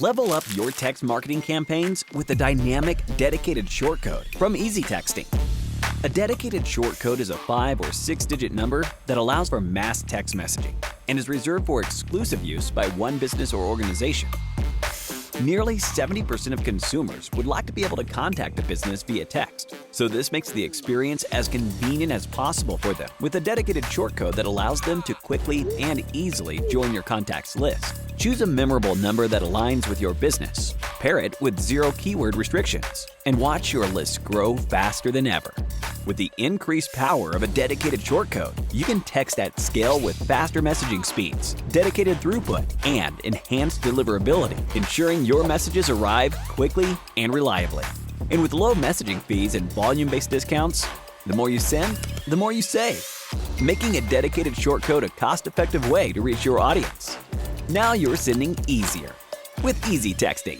Level up your text marketing campaigns with a dynamic, dedicated short code from Easy Texting. A dedicated short code is a 5- or 6-digit number that allows for mass text messaging and is reserved for exclusive use by one business or organization. Nearly 70% of consumers would like to be able to contact a business via text, so this makes the experience as convenient as possible for them with a dedicated short code that allows them to quickly and easily join your contacts list. Choose a memorable number that aligns with your business, pair it with 0 keyword restrictions, and watch your list grow faster than ever. With the increased power of a dedicated short code, you can text at scale with faster messaging speeds, dedicated throughput, and enhanced deliverability, ensuring your messages arrive quickly and reliably. And with low messaging fees and volume-based discounts, the more you send, the more you save, making a dedicated short code a cost-effective way to reach your audience. Now you're sending easier with Easy Texting.